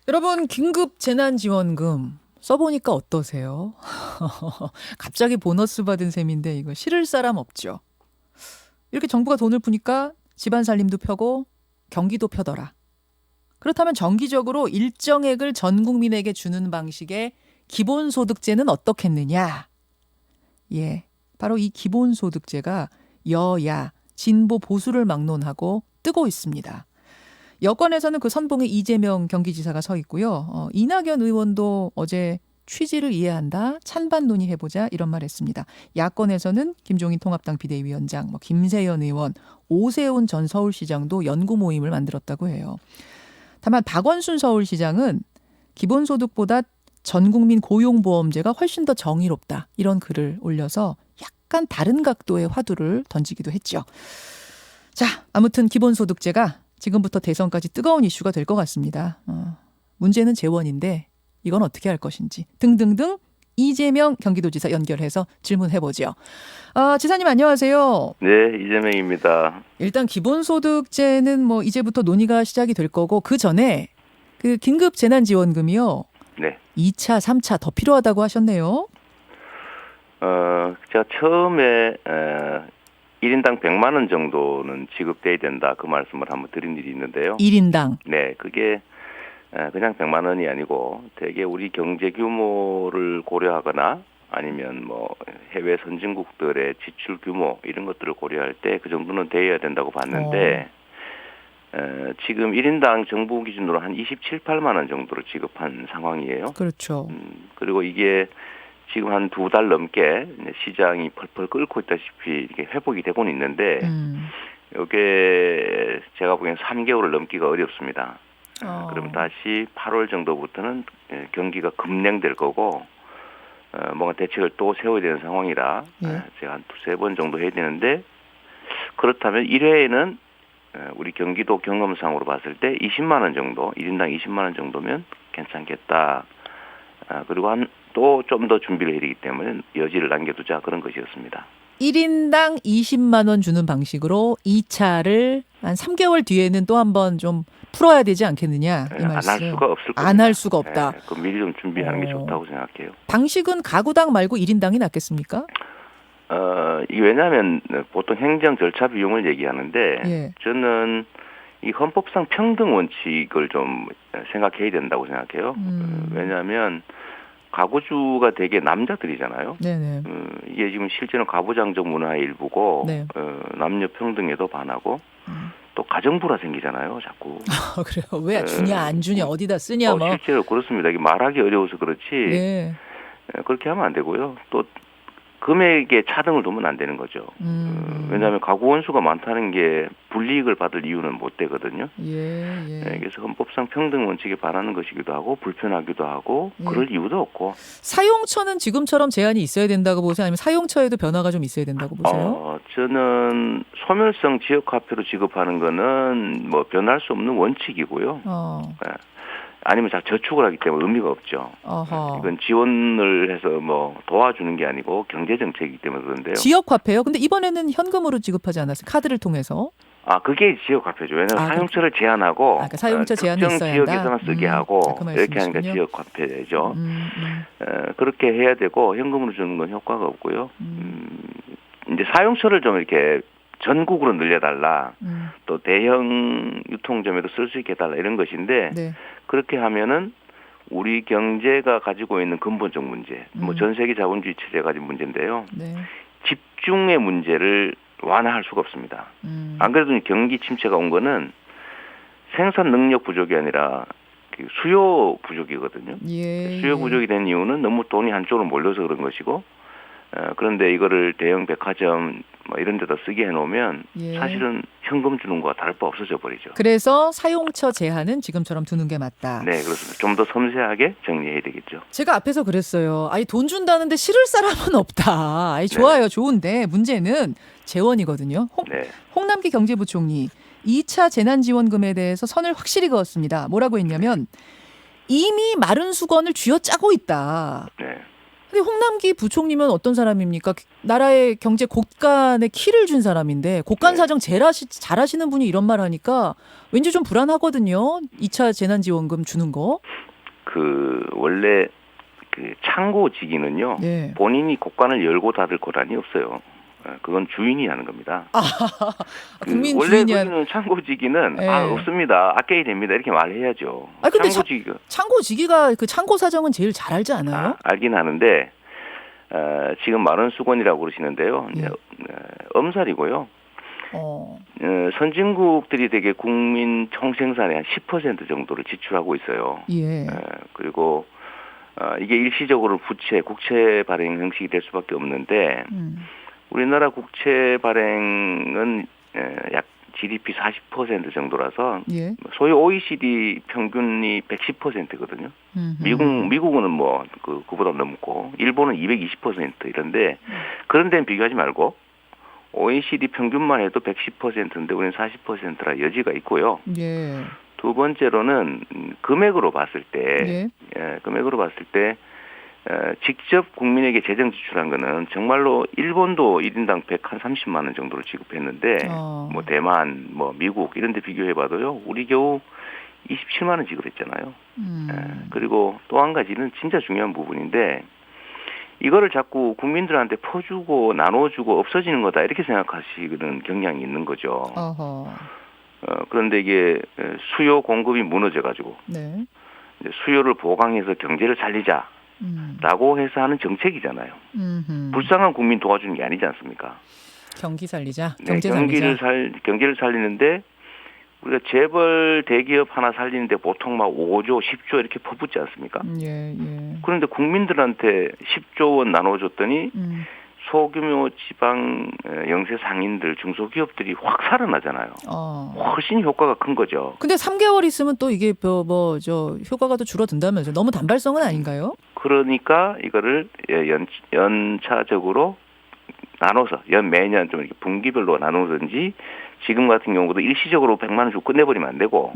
여러분, 긴급 재난지원금 써보니까 어떠세요? 갑자기 보너스 받은 셈인데 이거 싫을 사람 없죠. 이렇게 정부가 돈을 푸니까 집안 살림도 펴고 경기도 펴더라. 그렇다면 정기적으로 일정액을 전 국민에게 주는 방식의 기본소득제는 어떻겠느냐? 예, 바로 이 기본소득제가 여야, 진보, 보수를 막론하고 뜨고 있습니다. 여권에서는 그 선봉에 이재명 경기지사가 서 있고요. 이낙연 의원도 어제 취지를 이해한다, 찬반 논의해보자 이런 말 했습니다. 야권에서는 김종인 통합당 비대위원장, 김세연 의원, 오세훈 전 서울시장도 연구 모임을 만들었다고 해요. 다만 박원순 서울시장은 기본소득보다 전국민 고용보험제가 훨씬 더 정의롭다 이런 글을 올려서 약간 다른 각도의 화두를 던지기도 했죠. 자, 아무튼 기본소득제가 지금부터 대선까지 뜨거운 이슈가 될 것 같습니다. 문제는 재원인데 이건 어떻게 할 것인지 등등등 이재명 경기도지사 연결해서 질문해보죠. 지사님 안녕하세요. 네, 이재명입니다. 일단 기본소득제는 뭐 이제부터 논의가 시작이 될 거고 그 전에 그 긴급 재난지원금이요. 네. 2차, 3차 더 필요하다고 하셨네요. 제가 처음에 1인당 100만 원 정도는 지급돼야 된다 그 말씀을 한번 드린 일이 있는데요. 1인당. 네, 그게 그냥 100만 원이 아니고 대개 우리 경제 규모를 고려하거나 아니면 뭐 해외 선진국들의 지출 규모 이런 것들을 고려할 때 그 정도는 돼야 된다고 봤는데 지금 1인당 정부 기준으로 한 27, 8만 원 정도를 지급한 상황이에요. 그렇죠. 그리고 이게 지금 한 2달 넘게 시장이 펄펄 끓고 있다시피 이게 회복이 되고는 있는데 이게 제가 보기엔 3개월을 넘기가 어렵습니다. 그럼 다시 8월 정도부터는 경기가 급냉될 거고 뭔가 대책을 또 세워야 되는 상황이라 제가 한 2-3번 정도 해야 되는데 그렇다면 1회에는 우리 경기도 경험상으로 봤을 때 20만 원 정도, 1인당 20만 원 정도면 괜찮겠다. 그리고 또 좀 더 준비를 해야 되기 때문에 여지를 남겨두자 그런 것이었습니다. 1인당 20만 원 주는 방식으로 2차를 한 3개월 뒤에는 또 한 번 좀 풀어야 되지 않겠느냐 이 말씀. 안 할 수가 없을 겁니다. 안 할 수가 없다. 네, 그럼 미리 좀 준비하는 게 좋다고 생각해요. 방식은 가구당 말고 1인당이 낫겠습니까? 이게 왜냐하면 보통 행정 절차 비용을 얘기하는데 저는 이 헌법상 평등 원칙을 좀 생각해야 된다고 생각해요. 왜냐하면 가구주가 되게 남자들이잖아요. 네네. 이게 지금 실제는 가부장적 문화의 일부고 남녀 평등에도 반하고 또 가정부라 생기잖아요. 자꾸. 그래요? 왜 주냐 안 주냐 어디다 쓰냐 뭐. 실제로 그렇습니다. 이게 말하기 어려워서 그렇지 그렇게 하면 안 되고요. 또 금액에 차등을 두면 안 되는 거죠. 왜냐하면 가구 원수가 많다는 게 불이익을 받을 이유는 못 되거든요. 그래서 헌법상 평등 원칙에 반하는 것이기도 하고 불편하기도 하고 그럴 이유도 없고. 사용처는 지금처럼 제한이 있어야 된다고 보세요? 아니면 사용처에도 변화가 좀 있어야 된다고 보세요? 저는 소멸성 지역화폐로 지급하는 거는 뭐 변할 수 없는 원칙이고요. 아니면 저축을 하기 때문에 의미가 없죠. 이건 지원을 해서 뭐 도와주는 게 아니고 경제정책이기 때문에 그런데요. 지역화폐요? 근데 이번에는 현금으로 지급하지 않았어요? 카드를 통해서? 그게 지역화폐죠. 왜냐하면 사용처를 제한하고 그러니까 사용처 제한이 특정 있어야 지역에서만 쓰게 하고 그 이렇게 하니까 지역화폐죠. 그렇게 해야 되고 현금으로 주는 건 효과가 없고요. 이제 사용처를 좀 이렇게 전국으로 늘려달라. 또 대형 유통점에도 쓸 수 있게 해달라 이런 것인데 그렇게 하면은 우리 경제가 가지고 있는 근본적 문제, 뭐 전 세계 자본주의 체제가 가진 문제인데요. 집중의 문제를 완화할 수가 없습니다. 안 그래도 경기 침체가 온 거는 생산 능력 부족이 아니라 수요 부족이거든요. 수요 부족이 된 이유는 너무 돈이 한쪽으로 몰려서 그런 것이고 그런데 이거를 대형 백화점 뭐 이런 데다 쓰게 해놓으면 사실은 현금 주는 거와 다를 바 없어져 버리죠. 그래서 사용처 제한은 지금처럼 두는 게 맞다. 네, 그렇습니다. 좀 더 섬세하게 정리해야 되겠죠. 제가 앞에서 그랬어요. 아니 돈 준다는데 싫을 사람은 없다. 아니 좋아요, 좋은데 문제는 재원이거든요. 홍남기 경제부총리 2차 재난지원금에 대해서 선을 확실히 그었습니다. 뭐라고 했냐면 이미 마른 수건을 쥐어짜고 있다. 근데 홍남기 부총리면 어떤 사람입니까? 나라의 경제 곳간에 키를 준 사람인데 곳간 사정 잘하시는 분이 이런 말 하니까 왠지 좀 불안하거든요. 2차 재난지원금 주는 거. 원래 그 창고지기는요. 네. 본인이 곳간을 열고 닫을 권한이 없어요. 그건 주인이 하는 겁니다. 국민 원래 주인이 우리는 창고지기는 네. 없습니다. 아껴야 됩니다. 이렇게 말해야죠. 근데 창고지기가 창고지기가 그 창고 사정은 제일 잘 알지 않아요? 알긴 하는데 지금 말은 수건이라고 그러시는데요. 예. 엄살이고요. 선진국들이 되게 국민 총생산의 한 10% 정도를 지출하고 있어요. 예. 그리고 이게 일시적으로 국채 발행 형식이 될 수밖에 없는데 우리나라 국채 발행은 약 GDP 40% 정도라서 예. 소위 OECD 평균이 110%거든요. 미국은 뭐 그보다 넘고 일본은 220% 이런데 그런 데는 비교하지 말고 OECD 평균만 해도 110%인데 우리는 40%라 여지가 있고요. 예. 두 번째로는 금액으로 봤을 때, 예. 금액으로 봤을 때 직접 국민에게 재정 지출한 거는 정말로 일본도 1인당 130만 원 정도를 지급했는데 뭐 대만, 뭐 미국 이런 데 비교해봐도요. 우리 겨우 27만 원 지급했잖아요. 그리고 또 한 가지는 진짜 중요한 부분인데 이거를 자꾸 국민들한테 퍼주고 나눠주고 없어지는 거다 이렇게 생각하시는 경향이 있는 거죠. 그런데 이게 수요 공급이 무너져가지고 네. 이제 수요를 보강해서 경제를 살리자라고 해서 하는 정책이잖아요. 불쌍한 국민 도와주는 게 아니지 않습니까? 경기 살리자, 경제 살리자. 경제를 살리는데 우리가 재벌 대기업 하나 살리는데 보통 막 5조, 10조 이렇게 퍼붓지 않습니까? 예. 그런데 국민들한테 10조 원 나눠줬더니 소규모 지방 영세 상인들, 중소기업들이 확 살아나잖아요. 훨씬 효과가 큰 거죠. 근데 3개월 있으면 또 이게 효과가 또 줄어든다면서요. 너무 단발성은 아닌가요? 그러니까 이거를 연차적으로 나눠서 매년 좀 이렇게 분기별로 나누든지 지금 같은 경우도 일시적으로 100만 원 주고 끝내버리면 안 되고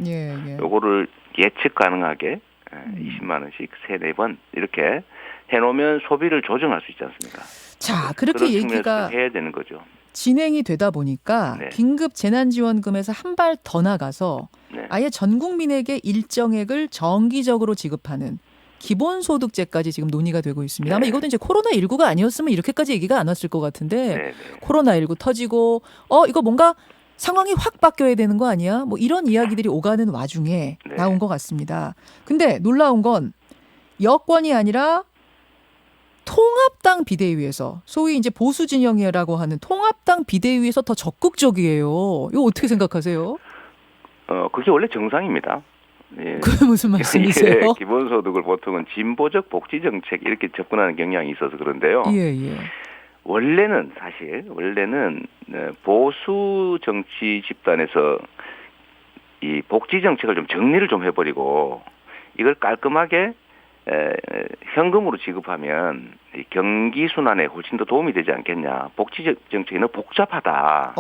요거를 예측 가능하게 20만 원씩 3-4번 이렇게 해놓으면 소비를 조정할 수 있지 않습니까? 자, 그렇게 얘기가 해야 되는 거죠. 진행이 되다 보니까 긴급 재난지원금에서 한 발 더 나가서 아예 전 국민에게 일정액을 정기적으로 지급하는 기본소득제까지 지금 논의가 되고 있습니다. 아마 이것도 이제 코로나19가 아니었으면 이렇게까지 얘기가 안 왔을 것 같은데 코로나19 터지고 이거 뭔가 상황이 확 바뀌어야 되는 거 아니야? 뭐 이런 이야기들이 오가는 와중에 나온 것 같습니다. 근데 놀라운 건 여권이 아니라 통합당 비대위에서 소위 이제 보수 진영이라고 하는 통합당 비대위에서 더 적극적이에요. 이거 어떻게 생각하세요? 그게 원래 정상입니다. 예. 그게 무슨 말씀이세요? 기본소득을 보통은 진보적 복지정책 이렇게 접근하는 경향이 있어서 그런데요. 예. 원래는 보수 정치 집단에서 이 복지정책을 좀 정리를 좀 해버리고 이걸 깔끔하게 현금으로 지급하면 경기 순환에 훨씬 더 도움이 되지 않겠냐. 복지 정책이 너무 복잡하다.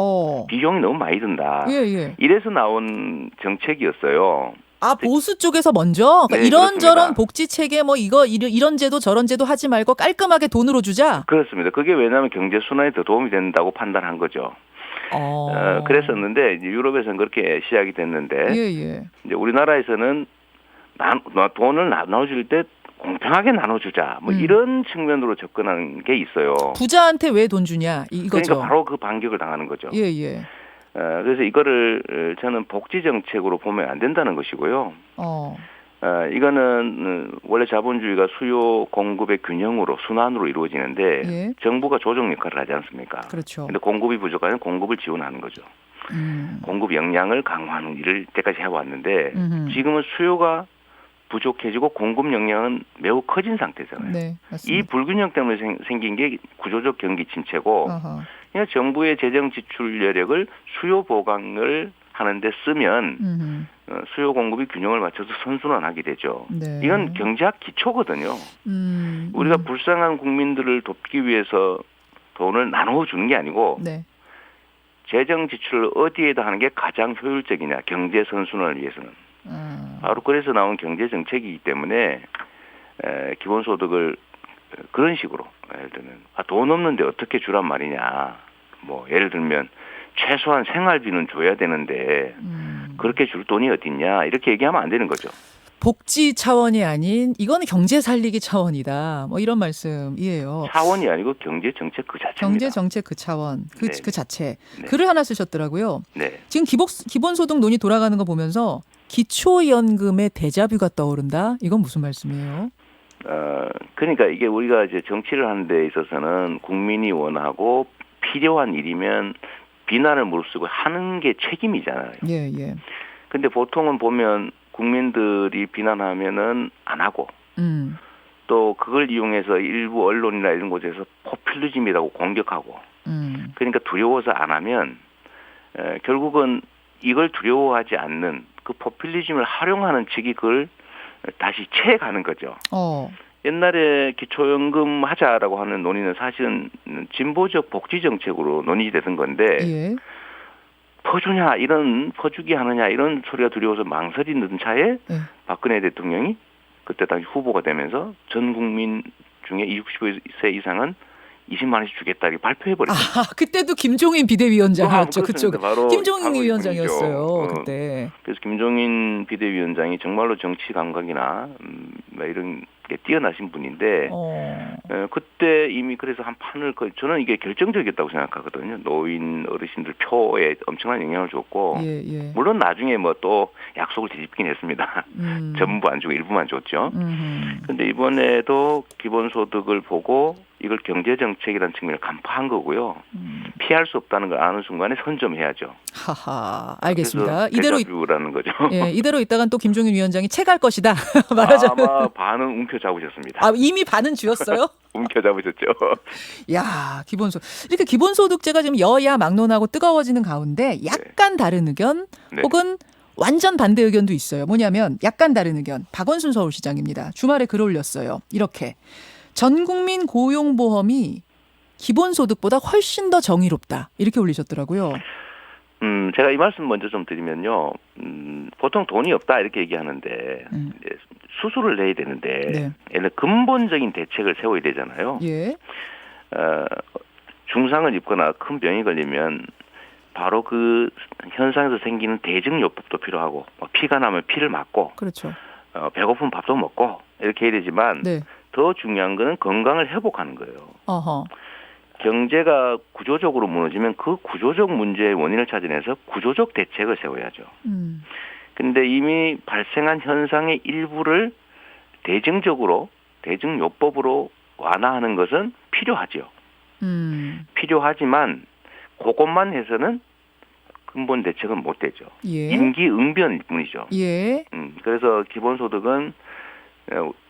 비용이 너무 많이 든다. 예. 이래서 나온 정책이었어요. 보수 쪽에서 먼저 그러니까 이런저런 복지 체계 뭐 이런 제도 저런 제도 하지 말고 깔끔하게 돈으로 주자. 그렇습니다. 그게 왜냐하면 경제 순환에 더 도움이 된다고 판단한 거죠. 그랬었는데 이제 유럽에서는 그렇게 시작이 됐는데 이제 우리나라에서는 돈을 나눠줄 때 공평하게 나눠주자 뭐 이런 측면으로 접근하는 게 있어요. 부자한테 왜 돈 주냐 이거죠. 그러니까 바로 그 반격을 당하는 거죠. 예. 그래서 이거를 저는 복지 정책으로 보면 안 된다는 것이고요. 이거는 원래 자본주의가 수요 공급의 균형으로 순환으로 이루어지는데 정부가 조정 역할을 하지 않습니까? 그렇죠. 근데 공급이 부족하면 공급을 지원하는 거죠. 공급 역량을 강화하는 일을 때까지 해왔는데 지금은 수요가 부족해지고 공급 역량은 매우 커진 상태잖아요. 네, 맞습니다. 이 불균형 때문에 생긴 게 구조적 경기 침체고 그냥 정부의 재정 지출 여력을 수요 보강을 하는데 쓰면 수요 공급이 균형을 맞춰서 선순환하게 되죠. 이건 경제학 기초거든요. 우리가 불쌍한 국민들을 돕기 위해서 돈을 나눠주는 게 아니고 재정 지출을 어디에다 하는 게 가장 효율적이냐. 경제 선순환을 위해서는. 바로 그래서 나온 경제 정책이기 때문에 기본소득을 그런 식으로 예를 들면 돈 없는데 어떻게 주란 말이냐. 뭐 예를 들면 최소한 생활비는 줘야 되는데 그렇게 줄 돈이 어딨냐 이렇게 얘기하면 안 되는 거죠. 복지 차원이 아닌 이거는 경제 살리기 차원이다. 뭐 이런 말씀이에요. 차원이 아니고 경제 정책 그 자체입니다. 경제 정책 그 차원, 그 자체. 네. 글을 하나 쓰셨더라고요. 네. 지금 기본소득 논의 돌아가는 거 보면서 기초연금의 데자뷰가 떠오른다. 이건 무슨 말씀이에요? 그러니까 이게 우리가 이제 정치를 하는 데 있어서는 국민이 원하고 필요한 일이면 비난을 무릅쓰고 하는 게 책임이잖아요. 예, 예. 근데 보통은 보면 국민들이 비난하면은 안 하고 또 그걸 이용해서 일부 언론이나 이런 곳에서 포퓰리즘이라고 공격하고 그러니까 두려워서 안 하면 결국은 이걸 두려워하지 않는 그 포퓰리즘을 활용하는 측이 그걸 다시 채가는 거죠. 옛날에 기초연금 하자라고 하는 논의는 사실은 진보적 복지 정책으로 논의되던 건데 예. 퍼주냐 이런 퍼주기 하느냐 이런 소리가 두려워서 망설이는 차에 박근혜 대통령이 그때 당시 후보가 되면서 전 국민 중에 65세 이상은 20만 원씩 주겠다 이렇게 발표해버렸어요. 그때도 김종인 비대위원장이었죠. 그쪽 바로 김종인 위원장이었어요. 그때. 그래서 김종인 비대위원장이 정말로 정치 감각이나 이런 게 뛰어나신 분인데 그때 이미 그래서 한 판을 저는 이게 결정적이었다고 생각하거든요. 노인 어르신들 표에 엄청난 영향을 줬고 물론 나중에 뭐 또 약속을 뒤집긴 했습니다. 전부 안 주고 일부만 줬죠. 그런데 이번에도 기본소득을 보고 이걸 경제정책이라는 측면을 간파한 거고요. 피할 수 없다는 걸 아는 순간에 선점해야죠. 하하, 알겠습니다. 이대로라는 거죠. 예, 이대로 있다간 또 김종인 위원장이 채갈 것이다. 말하자면. 아마 반은 움켜 잡으셨습니다. 이미 반은 쥐었어요? 움켜 잡으셨죠. 야, 이렇게 기본소득제가 지금 여야 막론하고 뜨거워지는 가운데 약간 다른 의견 혹은 완전 반대 의견도 있어요. 뭐냐면 약간 다른 의견. 박원순 서울시장입니다. 주말에 글 올렸어요. 이렇게. 전 국민 고용보험이 기본소득보다 훨씬 더 정의롭다. 이렇게 올리셨더라고요. 제가 이 말씀 먼저 좀 드리면요. 보통 돈이 없다 이렇게 얘기하는데 수술을 내야 되는데 근본적인 대책을 세워야 되잖아요. 예. 중상을 입거나 큰 병이 걸리면 바로 그 현상에서 생기는 대증요법도 필요하고 피가 나면 피를 맞고 그렇죠. 배고프면 밥도 먹고 이렇게 해야 되지만 더 중요한 거는 건강을 회복하는 거예요. 경제가 구조적으로 무너지면 그 구조적 문제의 원인을 찾아내서 구조적 대책을 세워야죠. 그런데 이미 발생한 현상의 일부를 대증요법으로 완화하는 것은 필요하죠. 필요하지만 그것만 해서는 근본 대책은 못 되죠. 임기응변일 뿐이죠. 그래서 기본소득은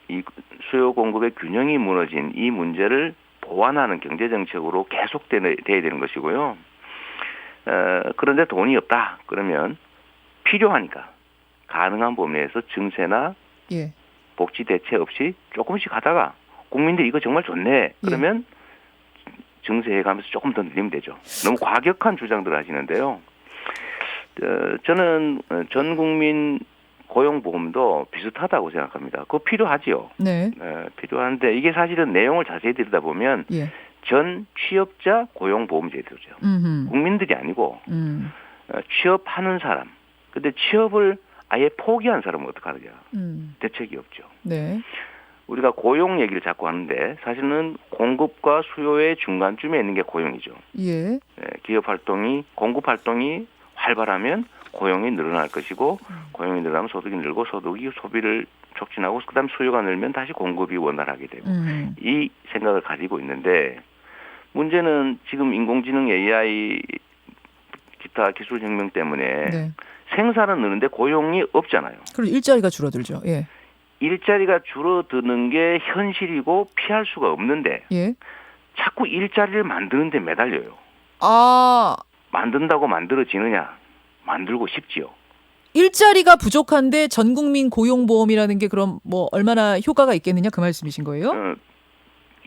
이 수요 공급의 균형이 무너진 이 문제를 보완하는 경제정책으로 계속 돼야 되는 것이고요. 그런데 돈이 없다. 그러면 필요하니까 가능한 범위 내에서 증세나 복지 대책 없이 조금씩 하다가 국민들이 이거 정말 좋네. 그러면 증세해가면서 조금 더 늘리면 되죠. 너무 과격한 주장들을 하시는데요. 저는 전 국민 고용보험도 비슷하다고 생각합니다. 그거 필요하지요. 필요한데 이게 사실은 내용을 자세히 들여다보면 전 취업자 고용보험제도죠. 국민들이 아니고 취업하는 사람. 근데 취업을 아예 포기한 사람은 어떡하느냐. 대책이 없죠. 우리가 고용 얘기를 자꾸 하는데 사실은 공급과 수요의 중간쯤에 있는 게 고용이죠. 기업 활동이 공급 활동이 활발하면 고용이 늘어날 것이고 고용이 늘어나면 소득이 늘고 소득이 소비를 촉진하고 그다음 수요가 늘면 다시 공급이 원활하게 되고 이 생각을 가지고 있는데 문제는 지금 인공지능 AI 기타 기술혁명 때문에 생산은 느는데 고용이 없잖아요. 그리고 일자리가 줄어들죠. 일자리가 줄어드는 게 현실이고 피할 수가 없는데 자꾸 일자리를 만드는 데 매달려요. 만든다고 만들어지느냐? 만들고 싶지요. 일자리가 부족한데 전국민 고용보험이라는 게 그럼 뭐 얼마나 효과가 있겠느냐 그 말씀이신 거예요?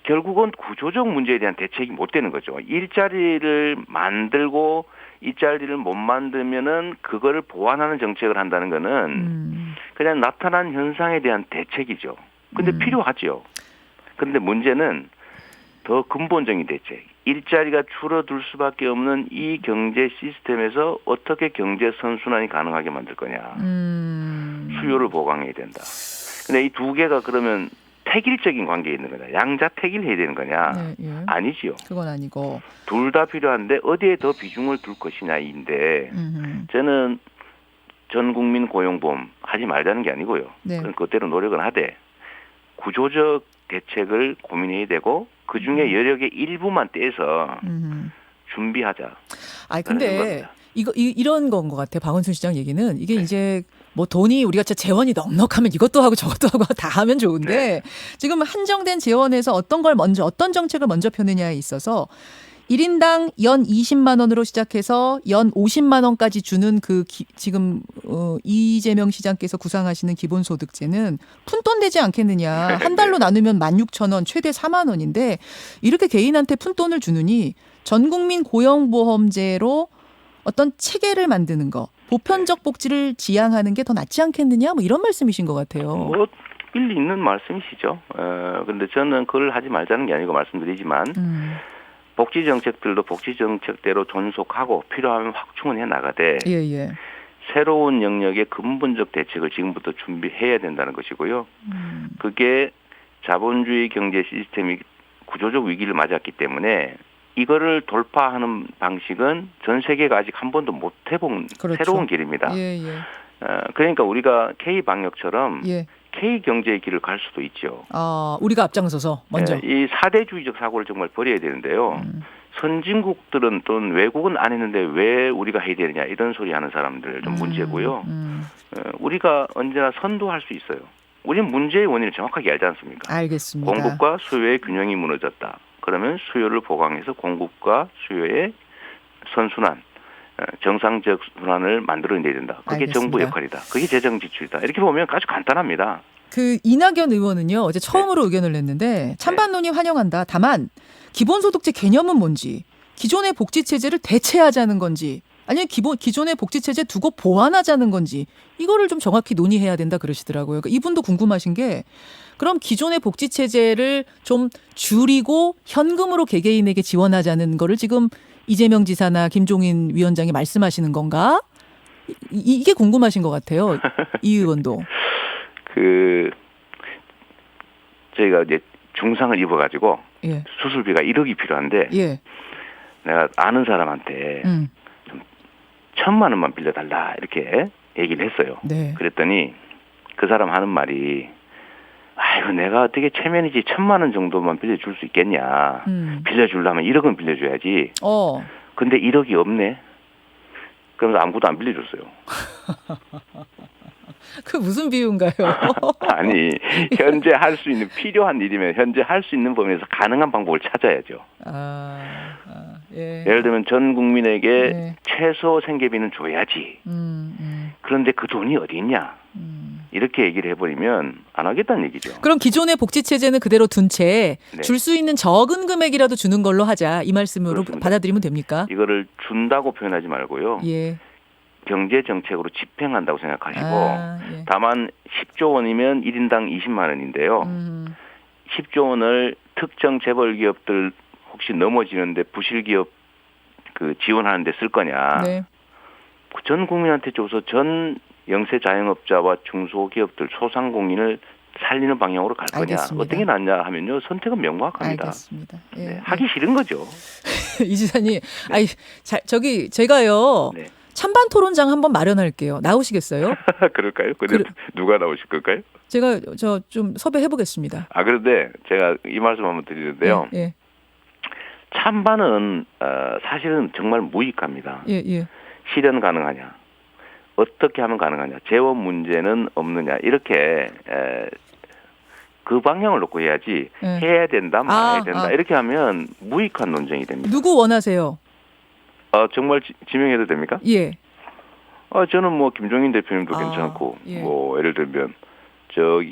결국은 구조적 문제에 대한 대책이 못 되는 거죠. 일자리를 만들고 일자리를 못 만들면은 그거를 보완하는 정책을 한다는 거는 그냥 나타난 현상에 대한 대책이죠. 근데 필요하죠. 그런데 문제는 더 근본적인 대책. 일자리가 줄어들 수밖에 없는 이 경제 시스템에서 어떻게 경제 선순환이 가능하게 만들 거냐. 수요를 보강해야 된다. 근데 이 두 개가 그러면 택일적인 관계에 있는 거냐? 양자택일해야 되는 거냐? 네, 예. 아니지요. 그건 아니고. 둘 다 필요한데 어디에 더 비중을 둘 것이냐인데 저는 전 국민 고용보험 하지 말자는 게 아니고요. 네. 그때로 노력은 하되 구조적 대책을 고민해야 되고 그중에 여력의 일부만 떼서 준비하자. 근데 이런 건 것 같아. 박원순 시장 얘기는 이게 이제 뭐 돈이 우리가 진짜 재원이 넉넉하면 이것도 하고 저것도 하고 다 하면 좋은데 지금 한정된 재원에서 어떤 정책을 먼저 펴느냐에 있어서 1인당 연 20만 원으로 시작해서 연 50만 원까지 주는 지금 이재명 시장께서 구상하시는 기본소득제는 푼돈 되지 않겠느냐. 한 달로 나누면 16,000원, 최대 4만 원인데 이렇게 개인한테 푼돈을 주느니 전국민 고용보험제로 어떤 체계를 만드는 거, 보편적 복지를 지향하는 게 더 낫지 않겠느냐, 뭐 이런 말씀이신 것 같아요. 뭐 일리 있는 말씀이시죠. 그런데 저는 그걸 하지 말자는 게 아니고 말씀드리지만 복지 정책들도 복지 정책대로 존속하고 필요하면 확충은 해 나가되 새로운 영역의 근본적 대책을 지금부터 준비해야 된다는 것이고요. 그게 자본주의 경제 시스템이 구조적 위기를 맞았기 때문에 이거를 돌파하는 방식은 전 세계가 아직 한 번도 못 해본 새로운 길입니다. 그러니까 우리가 K방역처럼 K경제의 길을 갈 수도 있죠. 우리가 앞장서서 먼저. 이 사대주의적 사고를 정말 버려야 되는데요. 선진국들은 또는 외국은 안 했는데 왜 우리가 해야 되느냐 이런 소리 하는 사람들 좀 문제고요. 우리가 언제나 선도할 수 있어요. 우리는 문제의 원인을 정확하게 알지 않습니까? 알겠습니다. 공급과 수요의 균형이 무너졌다. 그러면 수요를 보강해서 공급과 수요의 선순환, 정상적 순환을 만들어내야 된다. 그게 알겠습니다. 정부 역할이다. 그게 재정 지출이다. 이렇게 보면 아주 간단합니다. 이낙연 의원은요 어제 처음으로 의견을 냈는데 찬반 논의 환영한다. 다만 기본소득제 개념은 뭔지, 기존의 복지체제를 대체하자는 건지, 아니면 기존의 복지체제 두고 보완하자는 건지 이거를 좀 정확히 논의해야 된다 그러시더라고요. 그러니까 이분도 궁금하신 게 그럼 기존의 복지체제를 좀 줄이고 현금으로 개개인에게 지원하자는 거를 지금 이재명 지사나 김종인 위원장이 말씀하시는 건가? 이게 궁금하신 것 같아요. 이 의원도. 저희가 이제 중상을 입어가지고 수술비가 1억이 필요한데 내가 아는 사람한테 좀 1,000만 원만 빌려달라 이렇게 얘기를 했어요. 그랬더니 그 사람 하는 말이 아이고 내가 어떻게 체면이지 1,000만 원 정도만 빌려줄 수 있겠냐. 빌려주려면 1억은 빌려줘야지. 근데 1억이 없네. 그러면서 아무것도 안 빌려줬어요. 그 무슨 비유인가요? 아니 현재 할 수 있는 필요한 일이면 현재 할 수 있는 범위에서 가능한 방법을 찾아야죠. 예를 들면 전 국민에게 최소 생계비는 줘야지. 그런데 그 돈이 어디 있냐? 이렇게 얘기를 해버리면 안 하겠다는 얘기죠. 그럼 기존의 복지체제는 그대로 둔 채 줄 수 있는 적은 금액이라도 주는 걸로 하자. 이 말씀으로 그렇습니다. 받아들이면 됩니까? 이거를 준다고 표현하지 말고요. 경제 정책으로 집행한다고 생각하시고 다만 10조 원이면 1인당 20만 원인데요. 10조 원을 특정 재벌 기업들 혹시 넘어지는데 부실 기업 지원하는 데 쓸 거냐. 전 국민한테 줘서 전 영세 자영업자와 중소기업들 소상공인을 살리는 방향으로 갈 거냐. 알겠습니다. 어떤 게 낫냐 하면요. 선택은 명확합니다. 알겠습니다. 하기 싫은 거죠. 이 지사님, 제가요. 찬반 토론장 한번 마련할게요. 나오시겠어요? 그럴까요? 근데 누가 나오실 걸까요? 제가 좀 섭외해 보겠습니다. 그런데 제가 이 말씀 한번 드리는데요. 찬반은 사실은 정말 무익합니다. 실현 가능하냐? 어떻게 하면 가능하냐? 재원 문제는 없느냐? 이렇게 그 방향을 놓고 해야지 해야 된다, 말아야 된다. 이렇게 하면 무익한 논쟁이 됩니다. 누구 원하세요? 정말 지명해도 됩니까? 저는 뭐 김종인 대표님도 괜찮고 뭐 예를 들면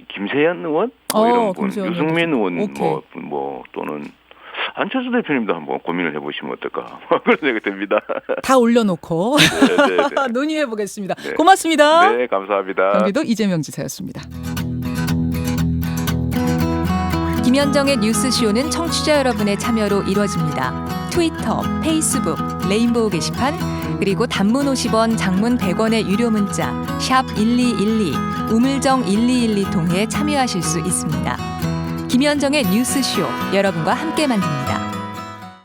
김세현 의원 이런 분, 유승민 의원 뭐 또는 안철수 대표님도 한번 고민을 해보시면 어떨까 그런 생각이 듭니다. 다 올려놓고 논의해 보겠습니다. 고맙습니다. 네, 감사합니다. 경기도 이재명 지사였습니다. 김현정의 뉴스쇼는 청취자 여러분의 참여로 이루어집니다. 트위터, 페이스북, 레인보우 게시판, 그리고 단문 50원, 장문 100원의 유료 문자 샵 1212, 우물정 1212 통해 참여하실 수 있습니다. 김현정의 뉴스쇼, 여러분과 함께 만듭니다.